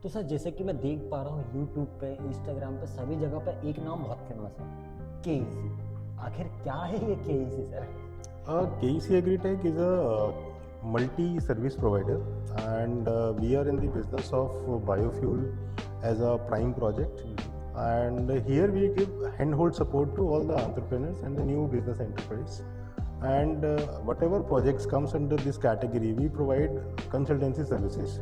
तो सर जैसे कि मैं देख पा रहा हूँ यूट्यूब पे, इंस्टाग्राम पे, सभी जगह पे एक नाम बहुत फेमस है, केईसी। आखिर क्या है ये KEC sir? KEC Agritech is a multi-service provider, and we are in the business of biofuel as a prime project. And here we give handhold support to all the entrepreneurs and the new business enterprise. And whatever projects comes under this category, we provide consultancy services.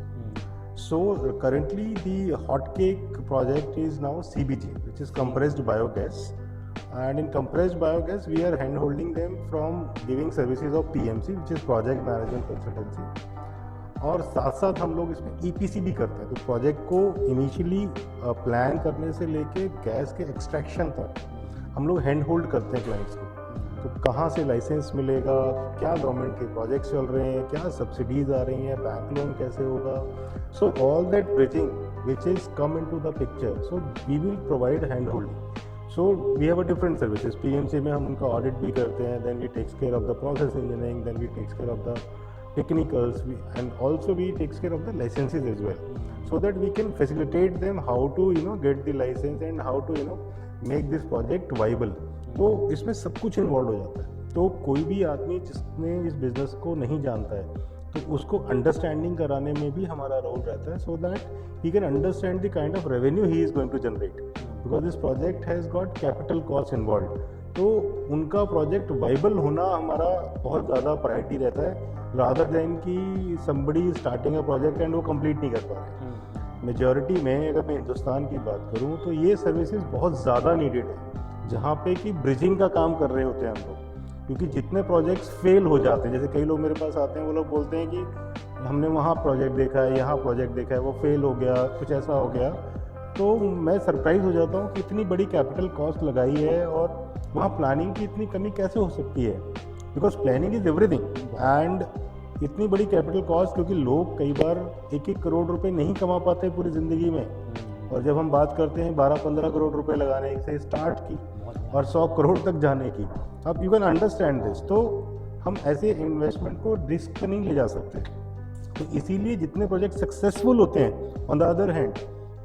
So currently the hotcake project is now CBG, which is compressed biogas. And in compressed biogas, we are hand-holding them from giving services of PMC, which is Project Management Consultancy. और साथ साथ हम लोग इसमें EPC भी करते हैं। तो प्रोजेक्ट को इनिशियली प्लान करने से लेके गैस के एक्सट्रैक्शन तक हम लोग हैंड होल्ड करते हैं क्लाइंट्स को। तो कहाँ से लाइसेंस मिलेगा, क्या गवर्नमेंट के प्रोजेक्ट्स चल रहे हैं, क्या सब्सिडीज आ रही हैं, बैंक लोन कैसे होगा, so all that bridging which is come in to the picture, so we will provide hand holding. So we have a different services. PMC में हम उनका ऑडिट भी करते हैं, then we takes care of the process engineering, then we takes care of the technicals, and also we takes care of the licenses as well, so that we can facilitate them how to get the license and how to make this project viable. तो इसमें सब कुछ involve हो जाता है। तो कोई भी आदमी जिसने इस बिजनेस को नहीं जानता है तो उसको अंडरस्टैंडिंग कराने में भी हमारा रोल रहता है, so that he can understand the kind of revenue he is going to generate, because this project has got capital cost involve. तो उनका प्रोजेक्ट वाइबल होना हमारा बहुत ज़्यादा प्रायोरिटी रहता है, रादर देन कि somebody starting a project and वो कंप्लीट नहीं कर पा रहे। मेजॉरिटी में अगर मैं हिंदुस्तान की बात करूँ तो ये सर्विसेज बहुत ज़्यादा नीडेड है, जहाँ पे कि ब्रिजिंग का काम कर रहे होते हैं हम लोग। क्योंकि जितने प्रोजेक्ट्स फेल हो जाते हैं, जैसे कई लोग मेरे पास आते हैं, वो लोग बोलते हैं कि हमने वहाँ प्रोजेक्ट देखा है, यहाँ प्रोजेक्ट देखा है, वो फेल हो गया, कुछ ऐसा हो गया। तो मैं सरप्राइज हो जाता हूँ कि इतनी बड़ी कैपिटल कॉस्ट लगाई है और वहाँ प्लानिंग की इतनी कमी कैसे हो सकती है, because planning is everything. And इतनी बड़ी कैपिटल कॉस्ट, क्योंकि लोग कई बार 1-1 करोड़ रुपए नहीं कमा पाते पूरी ज़िंदगी में, और जब हम बात करते हैं 12-15 करोड़ रुपए लगाने से स्टार्ट की और 100 करोड़ तक जाने की, अब यू कैन अंडरस्टैंड दिस। तो हम ऐसे इन्वेस्टमेंट को रिस्क नहीं ले जा सकते। तो इसीलिए जितने प्रोजेक्ट सक्सेसफुल होते हैं, ऑन द अदर हैंड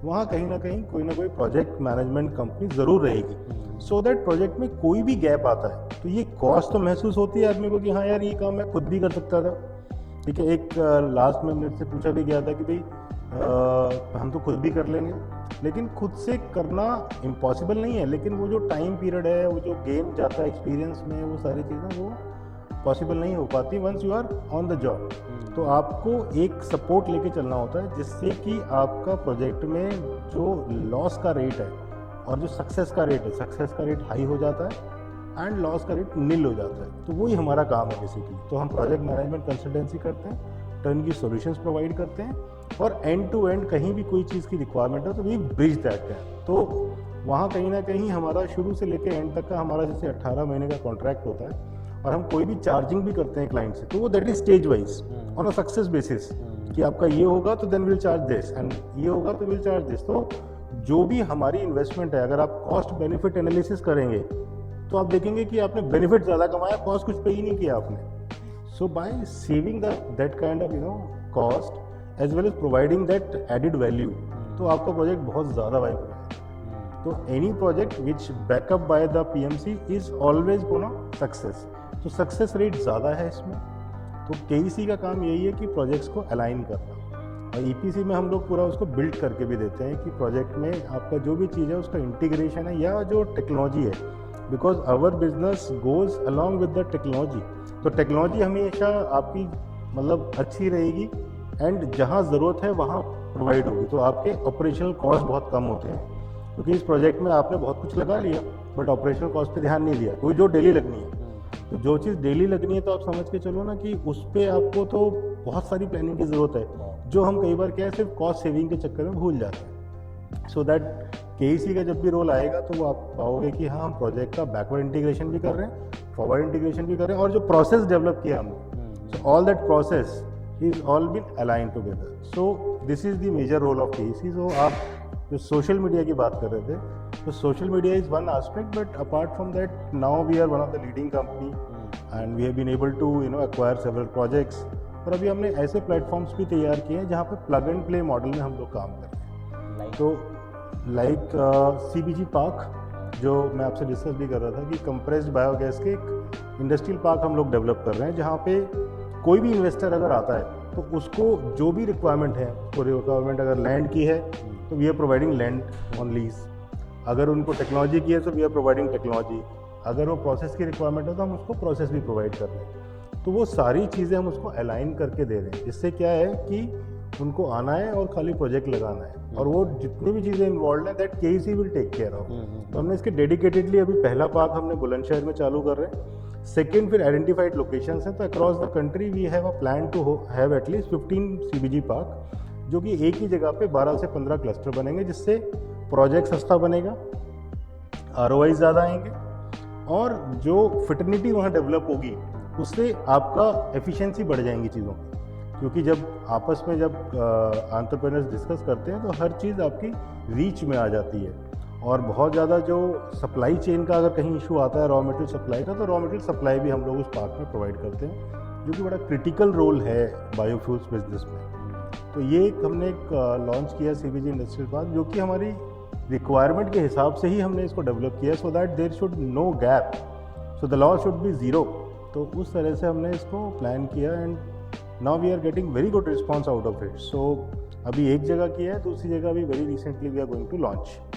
वहाँ कहीं ना कहीं कोई ना कोई प्रोजेक्ट मैनेजमेंट कंपनी ज़रूर रहेगी, सो दैट प्रोजेक्ट में कोई भी गैप आता है तो ये कॉस्ट तो महसूस होती है आदमी को कि हाँ यार ये काम मैं खुद भी कर सकता था। ठीक है, एक लास्ट में मेरे से पूछा भी गया था कि भाई हम तो खुद भी कर लेंगे, लेकिन खुद से करना इम्पॉसिबल नहीं है, लेकिन वो जो टाइम पीरियड है, वो जो गेम जाता है एक्सपीरियंस में, वो सारी चीज़ें वो पॉसिबल नहीं हो पाती once you are on the job. तो आपको एक सपोर्ट लेके चलना होता है, जिससे कि आपका प्रोजेक्ट में जो लॉस का रेट है और जो सक्सेस का रेट है, सक्सेस का रेट हाई हो जाता है एंड लॉस का रेट नील हो जाता है। तो वही हमारा काम है बेसिकली। तो हम प्रोजेक्ट मैनेजमेंट कंसल्टेंसी करते हैं, टर्न की सॉल्यूशंस प्रोवाइड करते हैं, और एंड टू एंड कहीं भी कोई चीज़ की रिक्वायरमेंट है तो वी ब्रिज दैट गैप। तो वहाँ कहीं ना कहीं हमारा शुरू से लेकर एंड तक का हमारा जैसे 18 महीने का कॉन्ट्रैक्ट होता है, और हम कोई भी चार्जिंग भी करते हैं क्लाइंट से, तो वो that is stage wise on a success basis, कि आपका ये होगा तो then will charge this, and ये होगा तो विल चार्ज दिस। तो जो भी हमारी इन्वेस्टमेंट है, अगर आप कॉस्ट बेनिफिट एनालिसिस करेंगे तो आप देखेंगे कि आपने बेनिफिट ज़्यादा कमाया, कॉस्ट कुछ पे ही नहीं किया आपने। So by saving that kind of cost as well as providing that added value, तो आपका प्रोजेक्ट बहुत ज़्यादा वाइबल है। तो any project which backup by the PMC is always success. तो सक्सेस रेट ज़्यादा है इसमें। तो KEC का काम यही है कि प्रोजेक्ट्स को अलाइन करना, और EPC में हम लोग पूरा उसको बिल्ड करके भी देते हैं कि प्रोजेक्ट में आपका जो भी चीज़ है उसका इंटीग्रेशन है या जो टेक्नोलॉजी है, because our business goes along with the technology. तो टेक्नोलॉजी हमेशा आपकी मतलब अच्छी रहेगी, एंड जहाँ ज़रूरत है वहाँ प्रोवाइड होगी, तो आपके ऑपरेशनल कॉस्ट बहुत कम होते हैं। क्योंकि इस प्रोजेक्ट में आपने बहुत कुछ लगा लिया बट ऑपरेशनल कॉस्ट पे ध्यान नहीं दिया, वो जो डेली लगनी है। तो जो चीज़ डेली लगनी है तो आप समझ के चलो ना कि उस पर आपको तो बहुत सारी प्लानिंग की ज़रूरत है, जो हम कई बार क्या है सिर्फ कॉस्ट सेविंग के चक्कर में भूल जाते हैं। सो दैट KEC का जब भी रोल आएगा तो वो आप पाओगे कि हाँ, हम प्रोजेक्ट का बैकवर्ड इंटीग्रेशन भी कर रहे हैं, फॉरवर्ड इंटीग्रेशन भी कर रहे हैं, और जो प्रोसेस डेवलप किया हमने, so all that process is all been align together. So this is the major role of KEC। सो आप जो सोशल मीडिया की बात कर रहे थे, तो social media is one aspect, but apart from that now we are one of the leading company and we have been able to acquire several projects. और अभी हमने ऐसे प्लेटफॉर्म्स भी तैयार किए हैं जहाँ पे प्लग एंड प्ले मॉडल में हम लोग काम कर रहे हैं। तो लाइक CBG पार्क, जो मैं आपसे डिस्कस भी कर रहा था कि कंप्रेस्ड बायोगैस के एक इंडस्ट्रियल पार्क हम लोग डेवलप कर रहे हैं, जहाँ पे कोई भी इन्वेस्टर अगर आता है तो उसको जो भी रिक्वायरमेंट है, वो रिक्वायरमेंट अगर लैंड की है तो we are providing land on lease, अगर उनको टेक्नोलॉजी की है तो वी आर प्रोवाइडिंग टेक्नोलॉजी, अगर वो प्रोसेस की रिक्वायरमेंट है तो हम उसको प्रोसेस भी प्रोवाइड कर रहे हैं। तो वो सारी चीज़ें हम उसको अलाइन करके दे रहे हैं, जिससे क्या है कि उनको आना है और खाली प्रोजेक्ट लगाना है, और वो जितनी भी चीज़ें इन्वॉल्व हैं that KEC will take care of. तो हमने इसके डेडिकेटेडली अभी पहला पार्क हमने बुलंदशहर में चालू कर रहे हैं। सेकेंड, फिर आइडेंटिफाइड लोकेशंस हैं, तो across the country we have a plan to have at least 15 CBG park, जो कि एक ही जगह पे 12 से 15 क्लस्टर बनेंगे, जिससे प्रोजेक्ट सस्ता बनेगा, ROI ज़्यादा आएंगे, और जो फिटर्निटी वहाँ डेवलप होगी उससे आपका एफिशिएंसी बढ़ जाएंगी चीज़ों की, क्योंकि जब आपस में जब एंटरप्रेन्योर्स डिस्कस करते हैं तो हर चीज़ आपकी रीच में आ जाती है। और बहुत ज़्यादा जो सप्लाई चेन का अगर कहीं इशू आता है रॉ मटेरियल सप्लाई का, तो रॉ मटेरियल सप्लाई भी हम लोग उस पार्क में प्रोवाइड करते हैं, जो कि बड़ा क्रिटिकल रोल है बायोफ्यूल्स बिजनेस में। तो ये हमने एक लॉन्च किया CBG इंडस्ट्रियल पार्क, जो कि हमारी रिक्वायरमेंट के हिसाब से ही हमने इसको डेवलप किया, so that there should no gap, so the loss should be zero. तो उस तरह से हमने इसको प्लान किया, and now we are getting very good response out of it. So अभी एक जगह किया है, दूसरी जगह भी very recently we are going to launch.